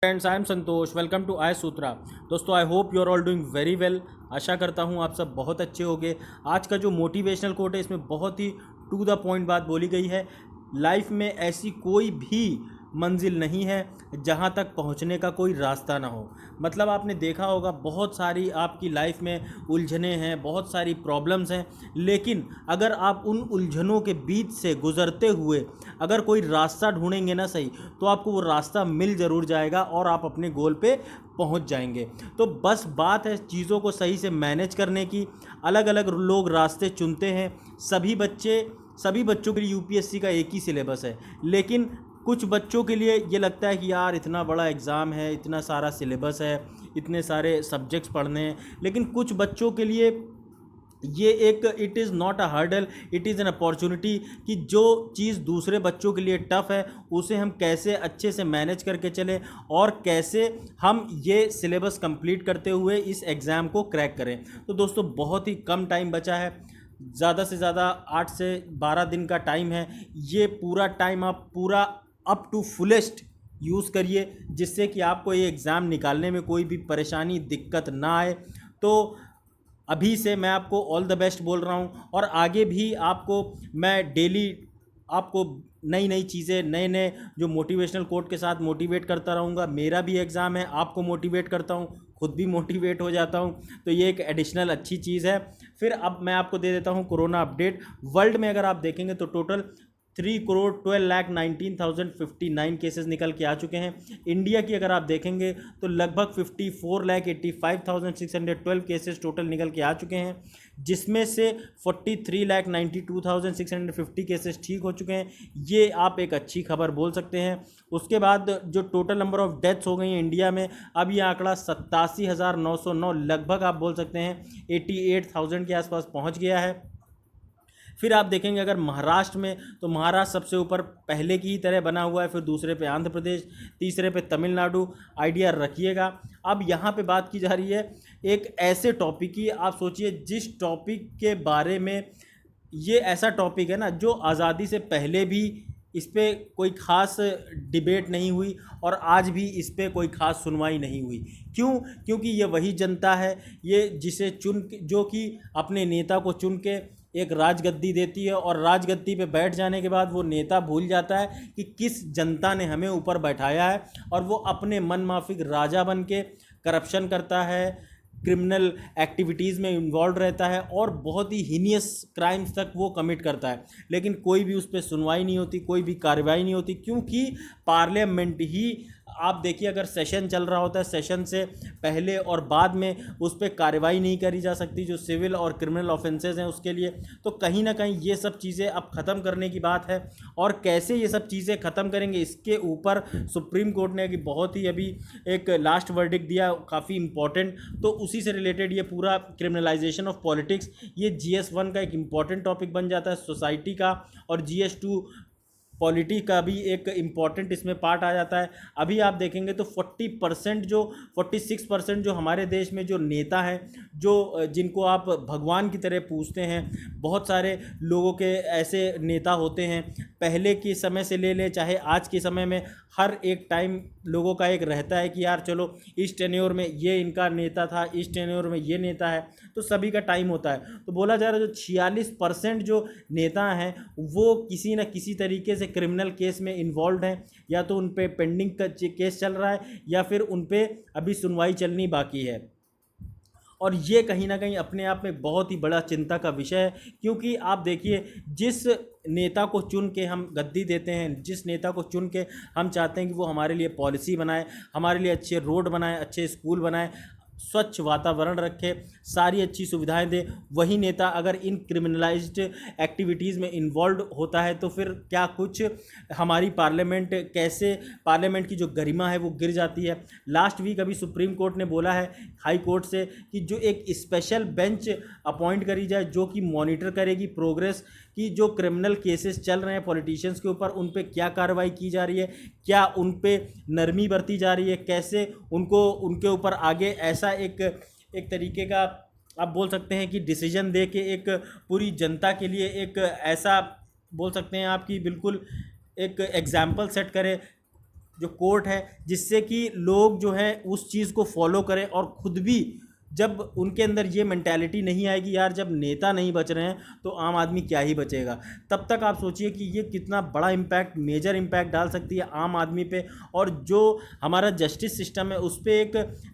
Friends, I am Santosh. Welcome to I Sutra. दोस्तों, I hope you are all doing very well. आशा करता हूँ आप सब बहुत अच्छे होंगे। आज का जो मोटिवेशनल कोट है इसमें बहुत ही टू द पॉइंट बात बोली गई है। लाइफ में ऐसी कोई भी मंजिल नहीं है जहाँ तक पहुँचने का कोई रास्ता ना हो। मतलब आपने देखा होगा बहुत सारी आपकी लाइफ में उलझने हैं, बहुत सारी प्रॉब्लम्स हैं, लेकिन अगर आप उन उलझनों के बीच से गुजरते हुए अगर कोई रास्ता ढूंढेंगे ना सही, तो आपको वो रास्ता मिल ज़रूर जाएगा और आप अपने गोल पे पहुंच जाएंगे। तो बस बात है चीज़ों को सही से मैनेज करने की। अलग अलग लोग रास्ते चुनते हैं। सभी बच्चों के लिए यूपीएससी का एक ही सिलेबस है, लेकिन कुछ बच्चों के लिए ये लगता है कि यार इतना बड़ा एग्ज़ाम है, इतना सारा सिलेबस है, इतने सारे सब्जेक्ट्स पढ़ने हैं। लेकिन कुछ बच्चों के लिए ये एक it is not a hurdle, it is an opportunity कि जो चीज़ दूसरे बच्चों के लिए टफ़ है उसे हम कैसे अच्छे से मैनेज करके चलें और कैसे हम ये सिलेबस कंप्लीट करते हुए इस एग्ज़ाम को क्रैक करें। तो दोस्तों, बहुत ही कम टाइम बचा है। ज़्यादा से ज़्यादा 8 से 12 दिन का टाइम है। ये पूरा टाइम आप पूरा अप टू फुलेस्ट यूज़ करिए, जिससे कि आपको ये एग्ज़ाम निकालने में कोई भी परेशानी दिक्कत ना आए। तो अभी से मैं आपको ऑल द बेस्ट बोल रहा हूँ, और आगे भी आपको मैं डेली आपको नई नई चीज़ें, नए नए जो मोटिवेशनल कोट के साथ मोटिवेट करता रहूँगा। मेरा भी एग्ज़ाम है, आपको मोटिवेट करता हूँ, खुद भी मोटिवेट हो जाता हूँ। तो ये एक एडिशनल अच्छी चीज़ है। फिर अब मैं आपको दे देता हूँ कोरोना अपडेट। वर्ल्ड में अगर आप देखेंगे तो टोटल 3,12,19,059 केसेस निकल के आ चुके हैं। इंडिया की अगर आप देखेंगे तो लगभग 54,85,612 केसेस टोटल निकल के आ चुके हैं, जिसमें से 43,92,650 केसेस ठीक हो चुके हैं। ये आप एक अच्छी खबर बोल सकते हैं। उसके बाद जो टोटल नंबर ऑफ डेथ्स हो गई हैं इंडिया में, अब ये आंकड़ा 87,909 लगभग आप बोल सकते हैं 88,000 के आसपास पहुंच गया है। फिर आप देखेंगे अगर महाराष्ट्र में, तो महाराष्ट्र सबसे ऊपर पहले की ही तरह बना हुआ है, फिर दूसरे पे आंध्र प्रदेश, तीसरे पे तमिलनाडु। आइडिया रखिएगा। अब यहाँ पे बात की जा रही है एक ऐसे टॉपिक की। आप सोचिए, जिस टॉपिक के बारे में, ये ऐसा टॉपिक है ना जो आज़ादी से पहले भी इस पे कोई ख़ास डिबेट नहीं हुई और आज भी इस पे कोई ख़ास सुनवाई नहीं हुई। क्यों? क्योंकि ये वही जनता है, ये जिसे जो कि अपने नेता को चुन के एक राजगद्दी देती है, और राजगद्दी पे बैठ जाने के बाद वो नेता भूल जाता है कि किस जनता ने हमें ऊपर बैठाया है, और वो अपने मन माफिक राजा बन के करप्शन करता है, क्रिमिनल एक्टिविटीज़ में इन्वॉल्व रहता है, और बहुत ही हीनियस क्राइम्स तक वो कमिट करता है। लेकिन कोई भी उस पर सुनवाई नहीं होती, कोई भी कार्रवाई नहीं होती, क्योंकि पार्लियामेंट ही, आप देखिए अगर सेशन चल रहा होता है, सेशन से पहले और बाद में उस पर कार्रवाई नहीं करी जा सकती, जो सिविल और क्रिमिनल ऑफेंसेस हैं उसके लिए। तो कहीं ना कहीं ये सब चीज़ें अब ख़त्म करने की बात है, और कैसे ये सब चीज़ें ख़त्म करेंगे इसके ऊपर सुप्रीम कोर्ट ने कि बहुत ही अभी एक लास्ट वर्डिक्ट दिया, काफ़ी इंपॉर्टेंट। तो उसी से रिलेटेड ये पूरा क्रिमिनलाइजेशन ऑफ पॉलिटिक्स, ये GS1 का एक इम्पॉर्टेंट टॉपिक बन जाता है सोसाइटी का, और GS2 पॉलिटी का भी एक इम्पॉर्टेंट इसमें पार्ट आ जाता है। अभी आप देखेंगे तो 46% जो हमारे देश में जो नेता हैं, जो जिनको आप भगवान की तरह पूछते हैं, बहुत सारे लोगों के ऐसे नेता होते हैं, पहले के समय से ले लें चाहे आज के समय में, हर एक टाइम लोगों का एक रहता है कि यार चलो इस टेन्योर में ये इनका नेता था, इस टेन्योर में ये नेता है, तो सभी का टाइम होता है। तो बोला जा रहा है जो 46% जो नेता हैं वो किसी न किसी तरीके से क्रिमिनल केस में इन्वॉल्व हैं, या तो उन पे पेंडिंग का केस चल रहा है, या फिर उन पे अभी सुनवाई चलनी बाकी है। और ये कहीं ना कहीं अपने आप में बहुत ही बड़ा चिंता का विषय है, क्योंकि आप देखिए, जिस नेता को चुन के हम गद्दी देते हैं, जिस नेता को चुन के हम चाहते हैं कि वो हमारे लिए पॉलिसी बनाए, हमारे लिए अच्छे रोड बनाए, अच्छे स्कूल बनाए, स्वच्छ वातावरण रखे, सारी अच्छी सुविधाएं दे, वही नेता अगर इन क्रिमिनलाइज्ड एक्टिविटीज़ में इन्वॉल्व होता है, तो फिर क्या कुछ हमारी पार्लियामेंट की जो गरिमा है वो गिर जाती है। लास्ट वीक अभी सुप्रीम कोर्ट ने बोला है हाई कोर्ट से कि जो एक स्पेशल बेंच अपॉइंट करी जाए, जो कि मॉनिटर करेगी प्रोग्रेस कि जो क्रिमिनल केसेस चल रहे हैं पॉलिटिशियंस के ऊपर, उन पे क्या कार्रवाई की जा रही है, क्या उन पे नरमी बरती जा रही है, कैसे उनको उनके ऊपर आगे ऐसा एक तरीके का आप बोल सकते हैं कि डिसीजन दे के एक पूरी जनता के लिए एक ऐसा बोल सकते हैं आप कि बिल्कुल एक एग्जाम्पल सेट करे जो कोर्ट है, जिससे कि लोग जो है उस चीज़ को फॉलो करें और ख़ुद भी जब उनके अंदर ये मेंटालिटी नहीं आएगी यार जब नेता नहीं बच रहे हैं तो आम आदमी क्या ही बचेगा, तब तक आप सोचिए कि ये कितना बड़ा इम्पैक्ट, मेजर इम्पैक्ट डाल सकती है आम आदमी पे। और जो हमारा जस्टिस सिस्टम है उस पर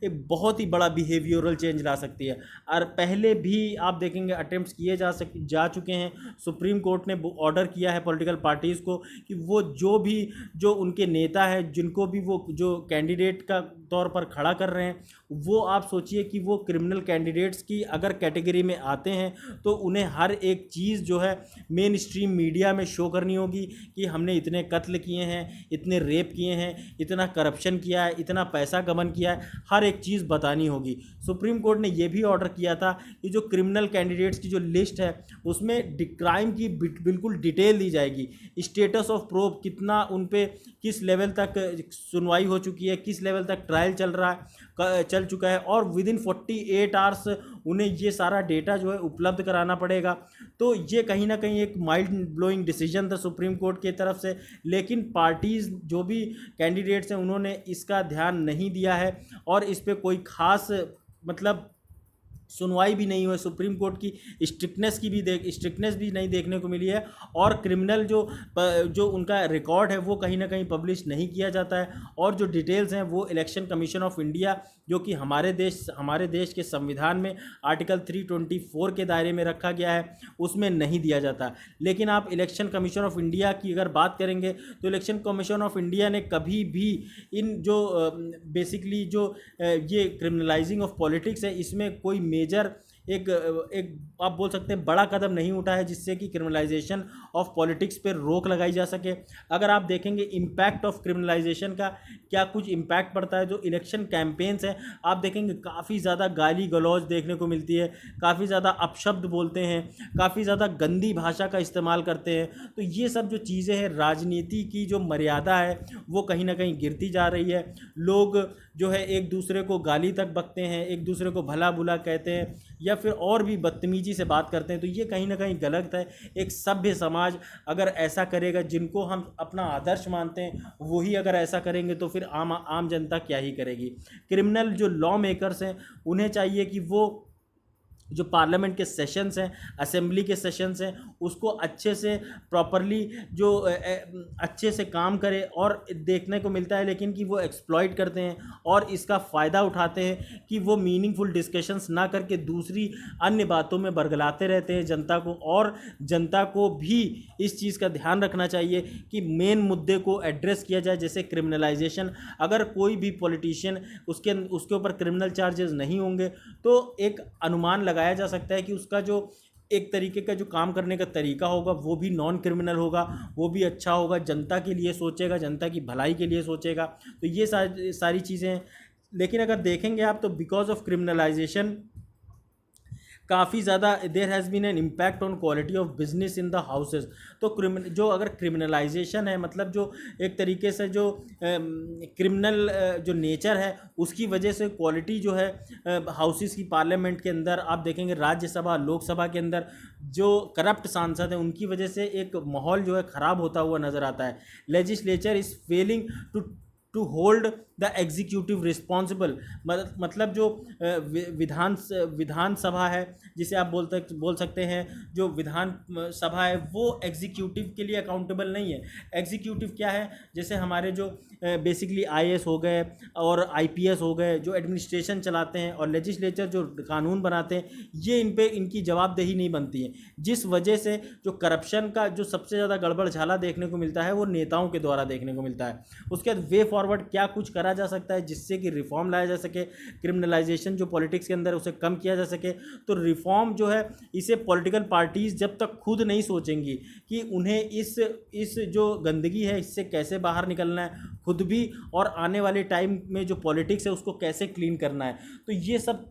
एक बहुत ही बड़ा बिहेवियरल चेंज ला सकती है। और पहले भी आप देखेंगे अटेम्प्ट्स किए जा चुके हैं। सुप्रीम कोर्ट ने ऑर्डर किया है पॉलिटिकल पार्टीज़ को कि वो जो उनके नेता है, जिनको भी वो जो कैंडिडेट का तौर पर खड़ा कर रहे हैं, वो आप सोचिए कि वो क्रिमिनल कैंडिडेट्स की अगर कैटेगरी में आते हैं तो उन्हें हर एक चीज़ जो है मेन स्ट्रीम मीडिया में शो करनी होगी कि हमने इतने कत्ल किए हैं, इतने रेप किए हैं, इतना करप्शन किया है, इतना पैसा गबन किया है, हर एक चीज़ बतानी होगी। सुप्रीम कोर्ट ने ये भी ऑर्डर किया था कि जो क्रिमिनल कैंडिडेट्स की जो लिस्ट है उसमें क्राइम की बिल्कुल डिटेल दी जाएगी, स्टेटस ऑफ प्रूफ, कितना उन पे किस लेवल तक सुनवाई हो चुकी है, किस लेवल तक ट्रायल चल चुका है, और विद इन 48 आवर्स उन्हें ये सारा डेटा जो है उपलब्ध कराना पड़ेगा। तो ये कहीं ना कहीं एक माइंड ब्लोइंग डिसीजन था सुप्रीम कोर्ट की तरफ से, लेकिन पार्टीज़ जो भी कैंडिडेट्स हैं उन्होंने इसका ध्यान नहीं दिया है और इस पे कोई ख़ास मतलब सुनवाई भी नहीं हुई। सुप्रीम कोर्ट की स्ट्रिक्टनेस भी नहीं देखने को मिली है और क्रिमिनल जो उनका रिकॉर्ड है वो कहीं ना कहीं पब्लिश नहीं किया जाता है, और जो डिटेल्स हैं वो इलेक्शन कमीशन ऑफ इंडिया जो कि हमारे देश के संविधान में आर्टिकल 324 के दायरे में रखा गया है उसमें नहीं दिया जाता। लेकिन आप इलेक्शन कमीशन ऑफ इंडिया की अगर बात करेंगे तो इलेक्शन कमीशन ऑफ इंडिया ने कभी भी इन जो बेसिकली जो ये क्रिमिनलाइजिंग ऑफ पॉलिटिक्स है इसमें कोई मेजर एक आप बोल सकते हैं बड़ा कदम नहीं उठा है जिससे कि क्रिमिनलाइजेशन ऑफ पॉलिटिक्स पर रोक लगाई जा सके। अगर आप देखेंगे इम्पैक्ट ऑफ क्रिमिनलाइजेशन का क्या कुछ इम्पैक्ट पड़ता है, जो इलेक्शन कैंपेन्स हैं आप देखेंगे काफ़ी ज़्यादा गाली गलौज देखने को मिलती है, काफ़ी ज़्यादा अपशब्द बोलते हैं, काफ़ी ज़्यादा गंदी भाषा का इस्तेमाल करते हैं। तो ये सब जो चीज़ें हैं, राजनीति की जो मर्यादा है वो कहीं ना कहीं गिरती जा रही है। लोग जो है एक दूसरे को गाली तक बकते हैं, एक दूसरे को भला बुला कहते हैं या फिर और भी बदतमीजी से बात करते हैं, तो ये कहीं ना कहीं गलत है। एक सभ्य समाज अगर ऐसा करेगा, जिनको हम अपना आदर्श मानते हैं वही अगर ऐसा करेंगे तो फिर आम जनता क्या ही करेगी। क्रिमिनल जो लॉ मेकर्स हैं उन्हें चाहिए कि वो जो पार्लियामेंट के सेशंस हैं, असेंबली के सेशंस हैं, उसको अच्छे से प्रॉपरली जो अच्छे से काम करे, और देखने को मिलता है लेकिन कि वो एक्सप्लॉइट करते हैं और इसका फ़ायदा उठाते हैं कि वो मीनिंगफुल डिस्कशंस ना करके दूसरी अन्य बातों में बरगलाते रहते हैं जनता को। और जनता को भी इस चीज़ का ध्यान रखना चाहिए कि मेन मुद्दे को एड्रेस किया जाए, जैसे क्रिमिनलाइजेशन। अगर कोई भी पॉलिटिशियन उसके ऊपर क्रिमिनल चार्जेस नहीं होंगे तो एक अनुमान लगाया जा सकता है कि उसका जो एक तरीके का जो काम करने का तरीका होगा वो भी नॉन क्रिमिनल होगा, वो भी अच्छा होगा, जनता के लिए सोचेगा, जनता की भलाई के लिए सोचेगा। तो ये सारी चीज़ें हैं। लेकिन अगर देखेंगे आप तो बिकॉज ऑफ क्रिमिनलाइजेशन काफ़ी ज़्यादा there has been an impact on quality of business in the houses. तो जो अगर क्रिमिनलाइजेशन है, मतलब जो एक तरीके से जो क्रिमिनल जो नेचर है उसकी वजह से क्वालिटी जो है हाउसेस की, पार्लियामेंट के अंदर आप देखेंगे राज्यसभा लोकसभा के अंदर जो करप्ट सांसद हैं उनकी वजह से एक माहौल जो है ख़राब होता हुआ नज़र आता है। Legislature is failing to hold the executive responsible. मतलब जो विधान सभा है, जिसे आप बोल सकते हैं जो विधान सभा है, वो एग्जीक्यूटिव के लिए अकाउंटेबल नहीं है। एग्जीक्यूटिव क्या है, जैसे हमारे जो बेसिकली आईएएस हो गए और आईपीएस हो गए जो एडमिनिस्ट्रेशन चलाते हैं, और लेजिस्लेचर जो कानून बनाते हैं, ये इनकी जवाबदेही नहीं बनती है, जिस वजह से जो करप्शन का जो सबसे ज़्यादा गड़बड़ झाला देखने को मिलता है वो नेताओं के द्वारा देखने को मिलता है। उसके बाद वे फॉरवर्ड क्या कुछ करा जा सकता है जिससे कि रिफॉर्म लाया जा सके, क्रिमिनलाइजेशन जो पॉलिटिक्स के अंदर उसे कम किया जा सके। तो रिफॉर्म जो है इसे पॉलिटिकल पार्टीज़ जब तक खुद नहीं सोचेंगी कि उन्हें इस जो गंदगी है इससे कैसे बाहर निकलना है खुद भी, और आने वाले टाइम में जो पॉलिटिक्स है उसको कैसे क्लीन करना है, तो ये सब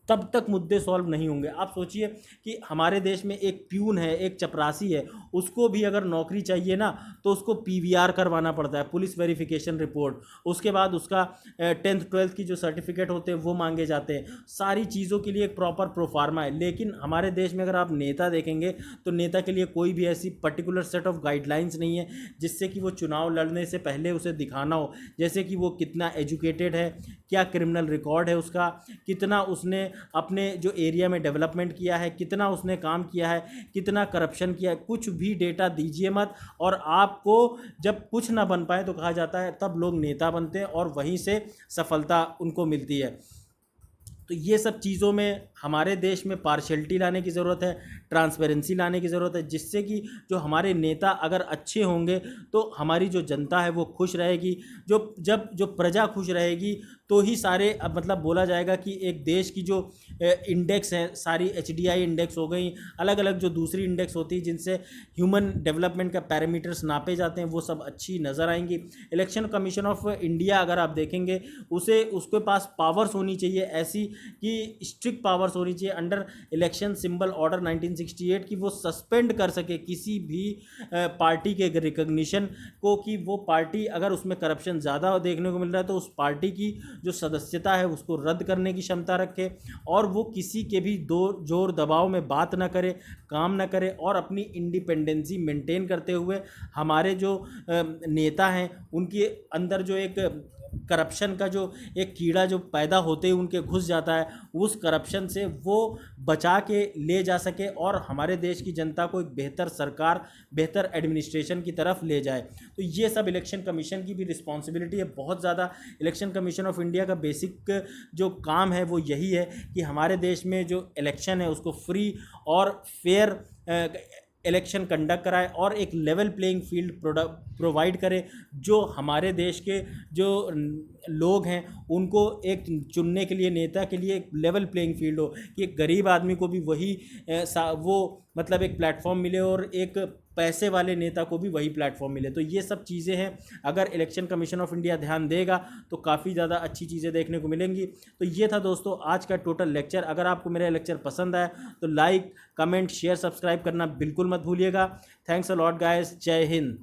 तब तक मुद्दे सॉल्व नहीं होंगे। आप सोचिए कि हमारे देश में एक प्यून है, एक चपरासी है, उसको भी अगर नौकरी चाहिए ना तो उसको पीवीआर करवाना पड़ता है, पुलिस वेरिफिकेशन रिपोर्ट, उसके बाद उसका 10th 12th की जो सर्टिफिकेट होते हैं वो मांगे जाते हैं, सारी चीज़ों के लिए एक प्रॉपर प्रोफार्मा है। लेकिन हमारे देश में अगर आप नेता देखेंगे तो नेता के लिए कोई भी ऐसी पर्टिकुलर सेट ऑफ गाइडलाइंस नहीं है जिससे कि वो चुनाव लड़ने से पहले उसे दिखाना हो, जैसे कि वो कितना एजुकेटेड है, क्या क्रिमिनल रिकॉर्ड है उसका, कितना उसने अपने जो एरिया में डेवलपमेंट किया है, कितना उसने काम किया है, कितना करप्शन किया है, कुछ भी डेटा दीजिए मत। और आपको जब कुछ ना बन पाए तो कहा जाता है तब लोग नेता बनते हैं और वहीं से सफलता उनको मिलती है। तो ये सब चीज़ों में हमारे देश में पार्शियलिटी लाने की ज़रूरत है, ट्रांसपेरेंसी लाने की ज़रूरत है, जिससे कि जो हमारे नेता अगर अच्छे होंगे तो हमारी जो जनता है वो खुश रहेगी। जो प्रजा खुश रहेगी तो ही सारे, अब मतलब बोला जाएगा कि एक देश की जो इंडेक्स है, सारी एचडीआई इंडेक्स हो गई, अलग अलग जो दूसरी इंडेक्स होती है जिनसे ह्यूमन डेवलपमेंट का पैरामीटर्स नापे जाते हैं, वो सब अच्छी नज़र आएंगी। इलेक्शन कमीशन ऑफ इंडिया अगर आप देखेंगे उसके पास पावर्स होनी चाहिए ऐसी कि स्ट्रिक्ट पावर्स होनी चाहिए अंडर इलेक्शन सिंबल ऑर्डर 1968 की वो सस्पेंड कर सके किसी भी पार्टी के रिकग्निशन को, कि वो पार्टी अगर उसमें करप्शन ज़्यादा देखने को मिल रहा है तो उस पार्टी की जो सदस्यता है उसको रद्द करने की क्षमता रखे, और वो किसी के भी जोर दबाव में बात ना करे, काम ना करे, और अपनी इंडिपेंडेंसी मेंटेन करते हुए हमारे जो नेता हैं उनके अंदर जो एक करप्शन का जो एक कीड़ा जो पैदा होते ही उनके घुस जाता है, उस करप्शन से वो बचा के ले जा सके और हमारे देश की जनता को एक बेहतर सरकार, बेहतर एडमिनिस्ट्रेशन की तरफ ले जाए। तो ये सब इलेक्शन कमीशन की भी रिस्पॉन्सिबिलिटी है बहुत ज़्यादा। इलेक्शन कमीशन ऑफ इंडिया का बेसिक जो काम है वो यही है कि हमारे देश में जो इलेक्शन है उसको फ्री और फेयर इलेक्शन कंडक्ट कराए और एक लेवल प्लेइंग फील्ड प्रोवाइड करे, जो हमारे देश के जो लोग हैं उनको एक चुनने के लिए, नेता के लिए एक लेवल प्लेइंग फील्ड हो, कि एक गरीब आदमी को भी वही वो मतलब एक प्लेटफॉर्म मिले और एक पैसे वाले नेता को भी वही प्लेटफॉर्म मिले। तो ये सब चीज़ें हैं, अगर इलेक्शन कमीशन ऑफ इंडिया ध्यान देगा तो काफ़ी ज़्यादा अच्छी चीज़ें देखने को मिलेंगी। तो ये था दोस्तों आज का टोटल लेक्चर। अगर आपको मेरा लेक्चर पसंद आया तो लाइक, कमेंट, शेयर, सब्सक्राइब करना बिल्कुल मत भूलिएगा। थैंक्स अ लॉट गाइस, जय हिंद।